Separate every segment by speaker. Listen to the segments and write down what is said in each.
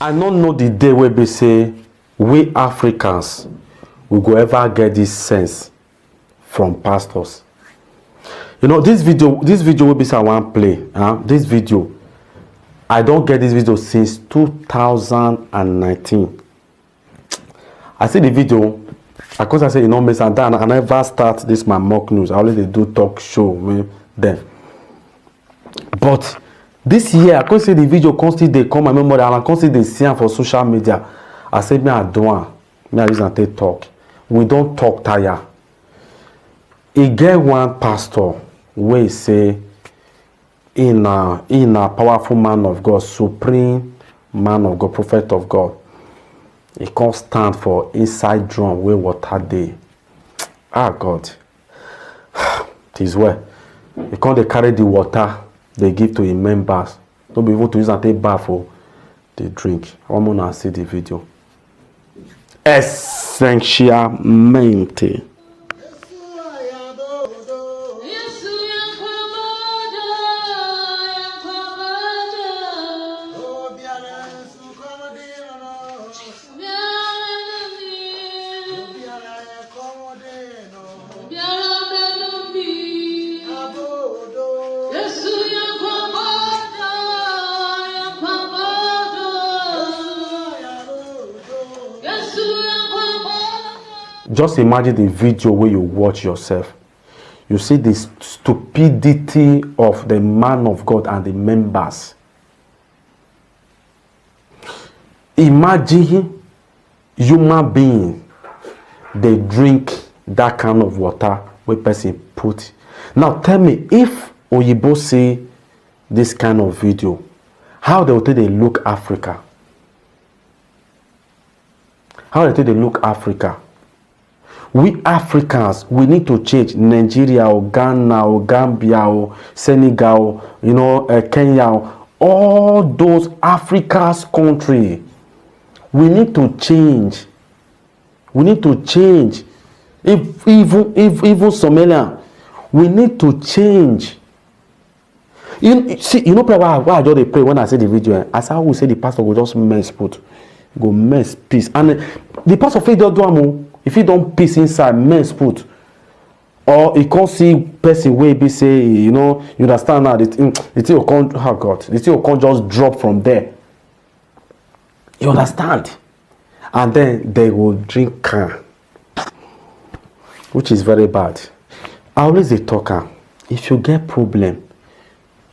Speaker 1: I don't know the day where they say we Africans will go ever get this sense from pastors. You know, this video will be say I want play. This video, I don't get this video since 2019. I see the video. Because I say, you know, Miss Santana, I never start this my mock news. I always do talk show with them. But this year, I can see the video constantly they come my memory and I constantly they see for social media. I say, me I don't, me I listen to talk. We don't talk tire. He get one pastor where he say, in a powerful man of God, supreme man of God, prophet of God. He can't stand for inside drum where water dey. Ah God. It is well. He can't they carry the water they give to his members. Don't be able to use and take bath for the drink. I want to see the video. Essentialmente. Just imagine the video where you watch yourself. You see the stupidity of the man of God and the members. Imagine human being, they drink that kind of water where person put. Now tell me, if Oyibo see this kind of video, how they look Africa? How they look Africa? We Africans, we need to change. Nigeria or Ghana or Gambia or Senegal, you know, Kenya, all those Africa's country. We need to change. We need to change. Even Somalia, we need to change. You see, you know why I just pray when I say the video. As I will say, the pastor will just mess put, go mess peace, and the pastor faith don't do am. If he don't peace inside, mess put, or he can't see person where be say, you know, you understand now. The thing will come. Oh God, the thing will come just drop from there. You understand? And then they will drink can, which is very bad. I always dey talk am. If you get problem,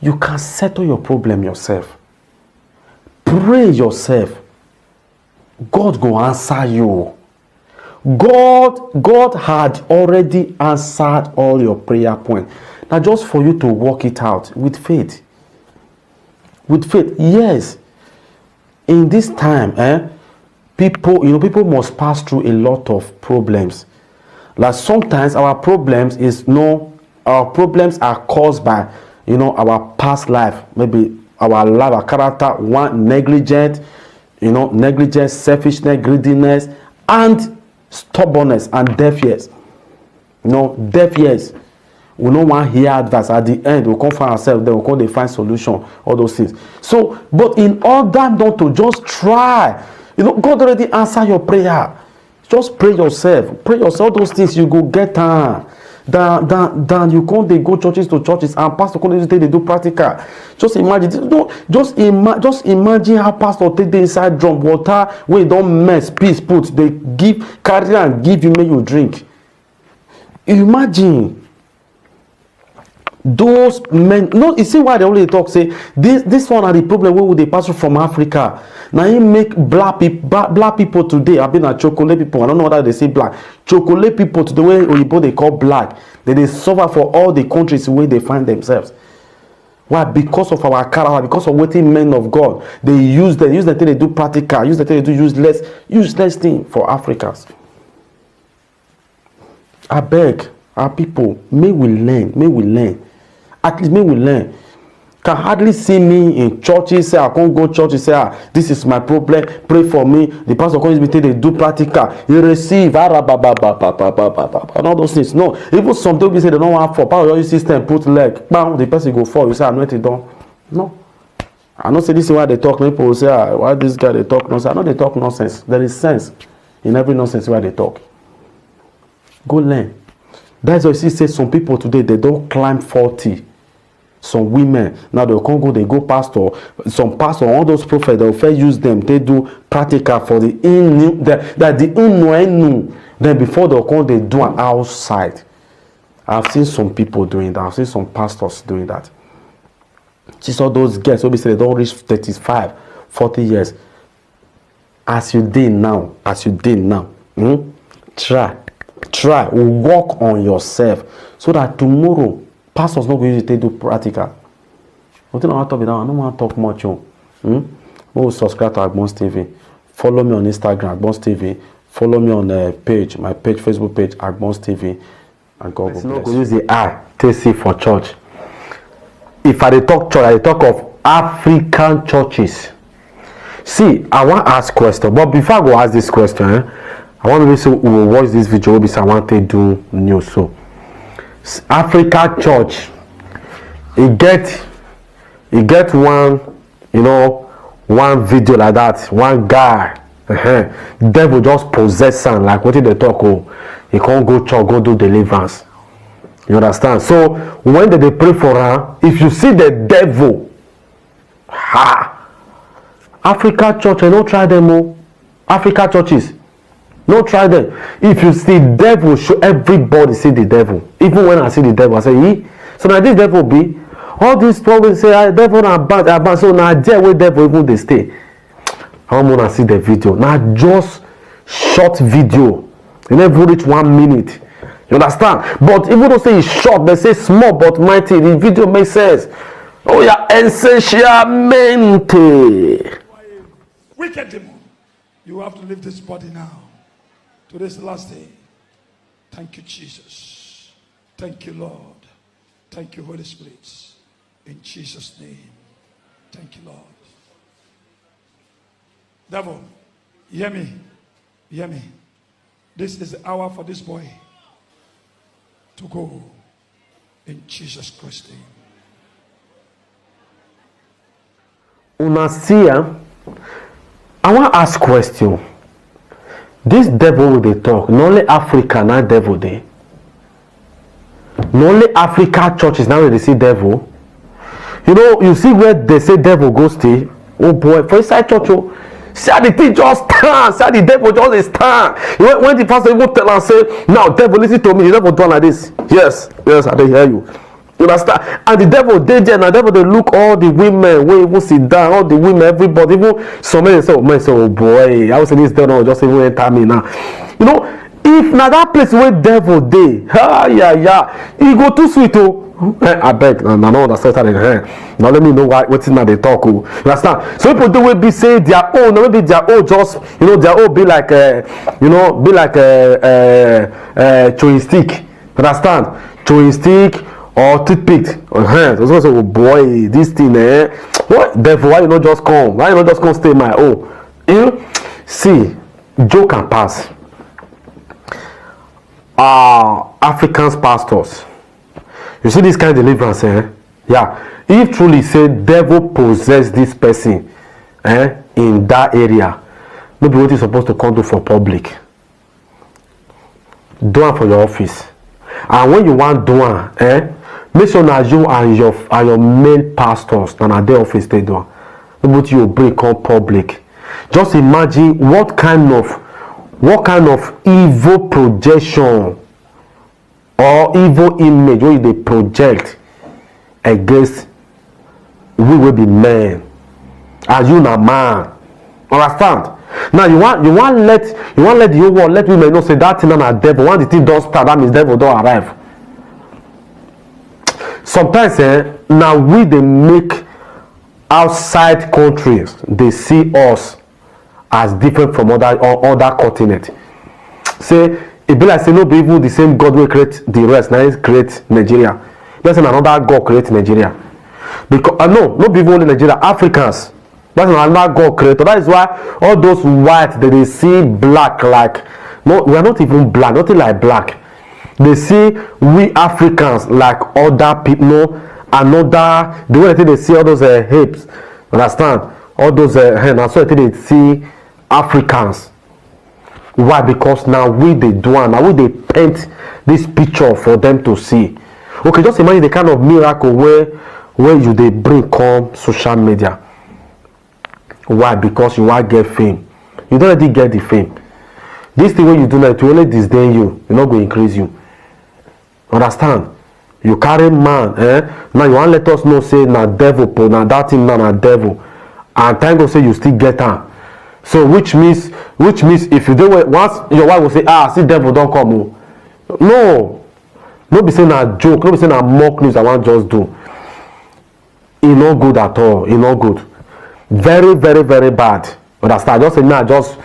Speaker 1: you can settle your problem yourself. Pray yourself. God go answer you. God had already answered all your prayer points. Now just for you to work it out with faith. With faith, yes. In this time, people must pass through a lot of problems. Like sometimes our problems are caused by, you know, our past life, maybe our life, our character, one negligence, selfishness, greediness, and stubbornness and deaf ears. You know, deaf ears. We don't want to hear advice. At the end, we'll come find ourselves, then we'll come to find solution, all those things. So, but in order not to just try, you know, God already answered your prayer. Just pray yourself. Pray yourself, all those things you go get than you can't they go churches to churches and pastor can't they do practical. Just imagine, just imagine how pastor take the inside drum water where you don't mess peace put they give carry and give you make you drink. Imagine those men. No, you see why they only talk say this one are the problem where would they pass from Africa. Now he make black people today. I've been a chocolate people. I don't know whether they say black. Chocolate people today where Oyibo they call black. They suffer for all the countries where they find themselves. Why? Because of our character, because of waiting men of God. They use the thing they do practical, use the thing they do useless thing for Africans. I beg our people, may we learn. At least may we learn. Can hardly see me in churches, say I can't go to church, say this is my problem, pray for me. The pastor comes me, they do practical, you receive, and all those things. No, even some people say they don't want for power your system, put leg, bam, the person go fall, you say anointed done. No. I know say this is why they talk. People will say, why this guy they talk nonsense? I know they talk nonsense. There is sense in every nonsense why they talk. Go learn. That's why you see say some people today they don't climb 40. Some women now they can't go, they go pastor. Some pastor, all those prophets they'll first use them. They do practical for the in then before they'll come, they do an outside. I've seen some people doing that. I've seen some pastors doing that. See all those girls will be say they don't reach 35, 40 years. As you did now, try work on yourself so that tomorrow pastors not going to do practical. What I want to talk about, I don't want to talk much. Go subscribe to Agbon's TV. Follow me on Instagram, Agbon's TV. Follow me on my page, Facebook page, Agbon's TV. And God bless. Not go use the I TC for church. If I talk church, I talk of African churches. See, I want to ask question, but before I go ask this question, I want to be so we will watch this video because I want to do news. So, Africa church, it get one, one video like that, one guy, devil just possess him, like what did they talk? Oh, he can't go church, go do deliverance. You understand? So when they pray for her, if you see the devil, Africa church, don't try them. Oh. Africa churches, don't try them. If you see devil, show everybody see the devil. Even when I see the devil, I say, so now this devil be all these problems say devil are bad. So now there where devil even they stay. I want to see the video. Now just short video. You never reach 1 minute. You understand? But even though say it's short, they say small but mighty. The video makes sense. Oh yeah, essentialmente.
Speaker 2: Wicked demon, you have to leave this body now. Today's the last day. Thank you, Jesus. Thank you, Lord. Thank you, Holy Spirit. In Jesus' name. Thank you, Lord. Devil, hear me. Hear me. This is the hour for this boy to go in Jesus Christ's name.
Speaker 1: Una see, I want to ask question. This devil will they talk. Not only Africa, not devil they. Not only Africa churches now they see devil. You see where they say devil go stay. Oh boy, for inside church, see how the thing just stand. See how the devil just stand. When the pastor even tell and say, now devil listen to me, the devil done like this. Yes, I dey hear you. You understand? And the devil they there, and the devil they look all the women where even sit down, all the women, everybody, even some men say, oh boy, I was say this devil just even enter me now. If now that place where devil they, he go too sweet I beg, I don't understand that. Now let me know what's in they talk. You understand? So people do will be say their own, maybe their own just their own be like be like chewing stick. Understand? Chewing stick or toothpick. So boy, this thing what devil? Why you not just come? Why you not just come stay my own? See, joke and pass. Africans pastors. You see this kind of deliverance, yeah. If truly say devil possess this person, in that area, maybe what is supposed to come do for public. Do it for your office, and when you want do it, make sure that you and your main pastors and at their office they do. Maybe you bring on public. Just imagine what kind of evil projection or evil image wey they project against we will be men as you na man. Understand? Now you want let the whole world let women know say that thing na devil. When the thing don't start, that means devil don't arrive. Sometimes now we they make outside countries they see us as different from other continent. Say it be like say no be even the same God will create the rest. Now he create Nigeria. Let's say another God create Nigeria. Because no be even only Nigeria, Africans. That's another God creator. That is why all those white they see black like we are not even black, nothing like black. They see we Africans like other people, the way they see all those hips. Understand? All those and so they see Africans. Why? Because now we they do and now we they paint this picture for them to see. Okay, just imagine the kind of miracle where you they bring come social media. Why? Because you want get fame. You don't already get the fame. This thing when you do that, to only disdain you, you're not going to increase you. Understand? You carry man, now you want to let us know say na devil, na that thing na devil, and thank God say you still get am. So which means if you do once your wife will say see devil don't come. No be say na joke, no be say na mock news I want just do. E no good at all. E no good. Very very very bad. Understand? Just say now just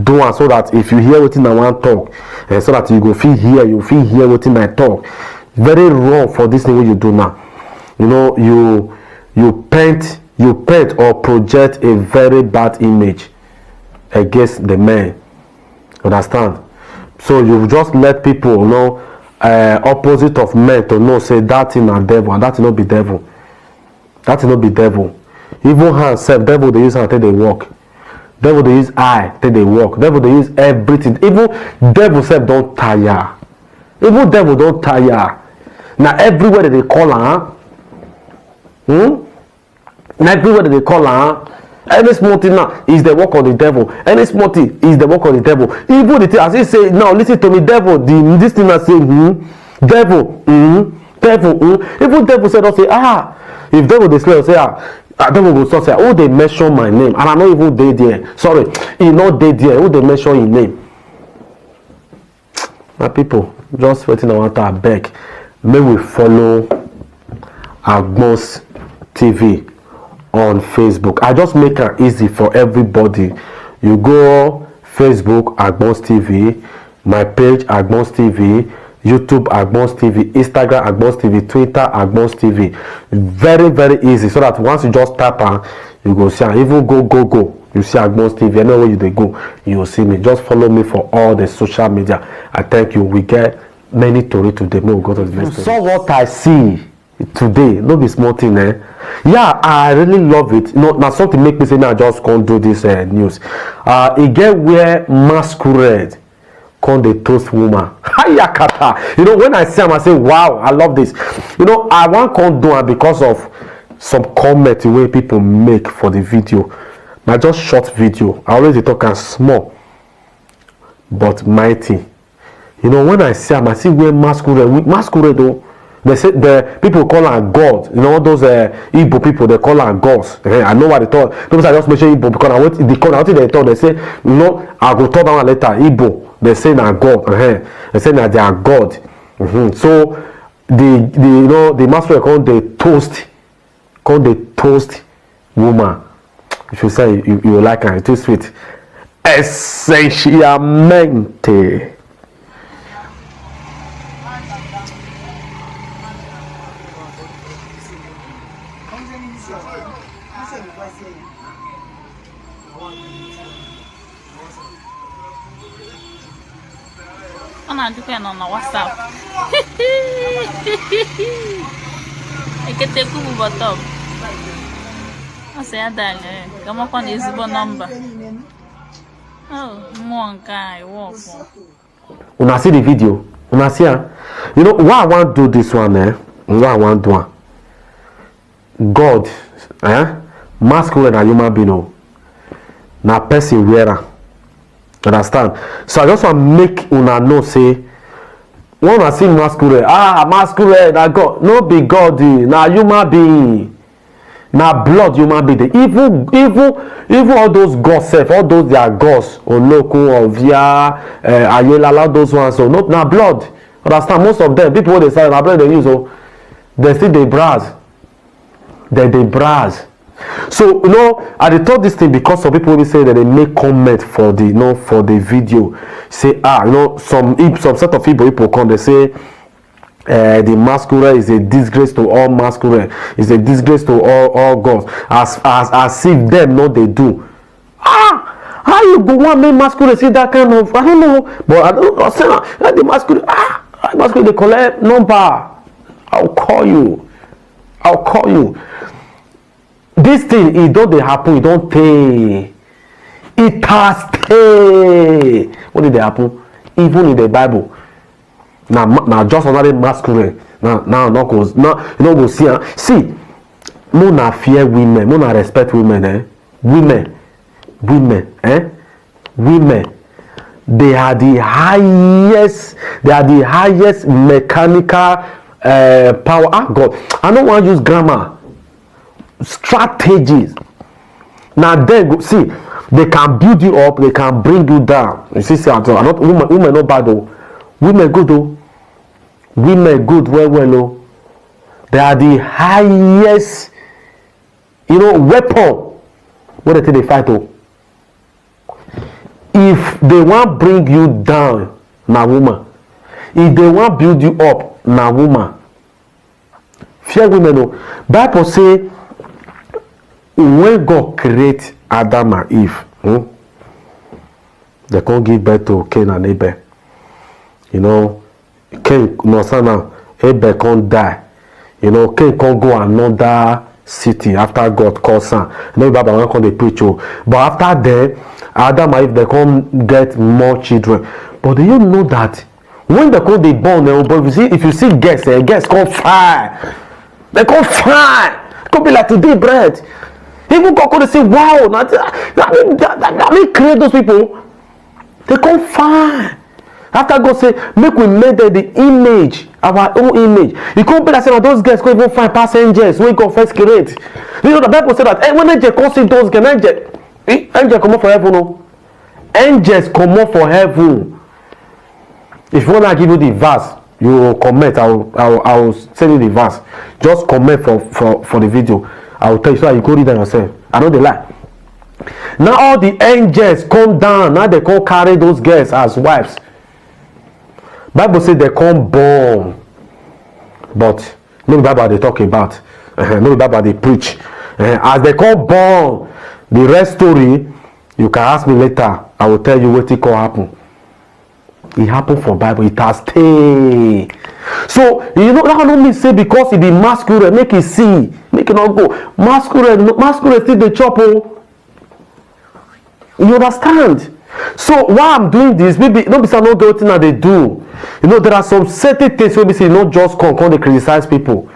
Speaker 1: do am so that if you hear wetin I want talk, so that you go feel hear wetin I talk. Very wrong for this thing what you do now. You know, you paint or project a very bad image against the man. Understand? So you just let people know opposite of men to know say that thing na devil and that thing no be devil. That thing no be devil. Even hand self, devil they use hand till they walk. Devil they use eye till they walk. Devil they use everything. Even devil self don't tire. Even devil don't tire. Now everywhere that they call her, now everywhere that they call her, any small thing now is the work of the devil. Any small thing is the work of the devil. Even the thing as he say, now listen to me, devil. This thing I say, devil, devil. Even devil said, say, if devil they say, devil will start say, oh they mention my name, and I know even they there. Sorry, he not they there. Who they mention his name? My people, just waiting. I want to beg. May we follow Agbons TV on Facebook. I just make it easy for everybody. You go Facebook Agbons TV, my page Agbons TV, YouTube Agbons TV, Instagram Agbons TV, Twitter Agbons TV. Very very easy, so that once you just tap on, you go see, and even go. You see Agbons TV, anywhere you they go, you will see me. Just follow me for all the social media. I thank you. We get many story today. May we go to the next story. So what I see today, no be small thing, Yeah, I really love it. You know, now something make me say now I just can't do this news. It get where masquerade called the toast woman. You know, when I see him, I say, wow, I love this. You know, I want can't do it because of some comment the way people make for the video. Not just short video. I always talk as small but mighty. You know, when I see him, I see where masquerade though. They say the people call her God. You know, all those Igbo people, they call her gods. I know what they thought. People say I just mention Igbo because I want they thought. They say, you know, I go talk down later. Igbo, they say na God. They say that they are God. So the masquerade called the toast woman. If you say you like her, it's too sweet. Essentialmente.
Speaker 3: On WhatsApp. E que te cubo bottom. I say I dial. Come up on his number. Oh, one guy walk.
Speaker 1: Una see the video. Una see her. You know why I want to do this one, Why I want to do one. God, masquerade na human being, na person wearer. Understand? So I just want to make una know say when I see masquerade, masquerade na God, no be God, na human being, na blood human being. Even all those gods self, all those their gods, Oloko, Ovia, Ayela, all those ones, so not na blood. Understand? Most of them, people they say na blood they use, they still they braz. They braz. So you know, I thought this thing because some people will say that they make comment for the for the video. Say some set of people come, they say the masquerade is a disgrace to all masquerade, is a disgrace to all gods. As if them know they do. How you go one make masquerade see that kind of, I don't know, but I don't say the masquerade masquerade they collect number. I'll call you. this thing e don dey happen, e don tey. It has tey. What did dey happen? Even in the Bible. Now just another masquerade. Now no go, no, you no go see. See, no na fear women, no na respect women, women, women. They are the highest mechanical power. Ah, God, I don't want to use grammar. Strategies. Now then, go see, they can build you up, they can bring you down. You see, not women not bad though. Women good though. Women good, well though. They are the highest, weapon when they take the fight though. If they want bring you down, na woman. If they want build you up, na woman. Fear women though. Bible say when God create Adam and Eve, they can't give birth to Cain and Abel. Cain, now, Abel can't die. Cain can't go another city after God calls him. Bible can't they preach. But after that, Adam and Eve, they can't get more children. But do you know that when they can't be born, but if you see guests can't fly. They can't fly. It could be like today bread. Even God could say, wow, I mean, create those people. They can't fly. After God say, make we make the image, our own image. You can't be like saying those guys can't even find passengers when God first create. You know the Bible said that when angels can't see those guys, angels come up for heaven. No? Angels come up for heaven. If you want to give you the verse, you will comment. I will send you the verse. Just comment for the video. I will tell you so that you go read them yourself. I know they lie. Now all the angels come down. Now they can't carry those girls as wives. Bible says they come born. But no Bible they talk about. No Bible they preach. As they come born, the rest story, you can ask me later. I will tell you what it can happen. It happened for Bible. It has stayed. So that don't mean say because it be masquerade, make it see, make it not go. Masquerade still the chop. You understand? So why I'm doing this, maybe not be some no good thing that they do. There are some certain things where we say not just come they criticize people.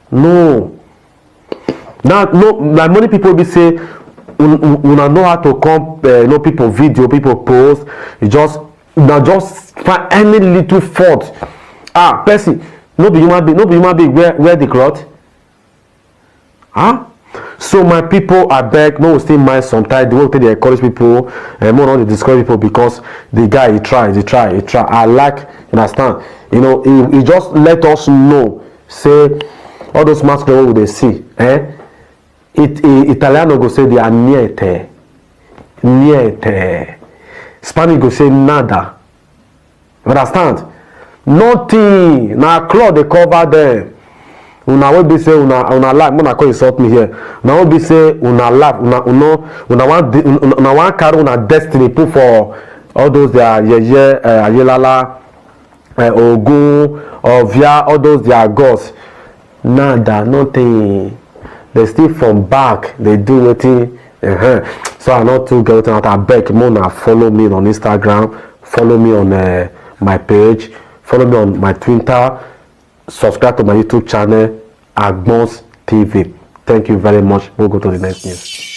Speaker 1: No. Now like many people be say una know how to come people video, people post, you just find any little fault. Person, no be human being wear the cloth. So my people, I beg, no still mind sometimes the way they encourage people, more not they discourage people because the guy he try. I like, you understand? He just let us know, say all those masquerade they see, Italiano go say they are niente. Spanish go say nada. Understand? Nothing. Now cloth they cover them. Una will be say una laugh. Una call insult me here. Una will be say una laugh. Una want carry una destiny put for all those their Ayelala, Ogun, Ovia, all those their gods. Nada, nothing. They still from back. They do nothing. So I not to get out. I beg Mona follow me on Instagram. Follow me on my page. Follow me on my Twitter. Subscribe to my YouTube channel, Agbons TV. Thank you very much. We'll go to the next news.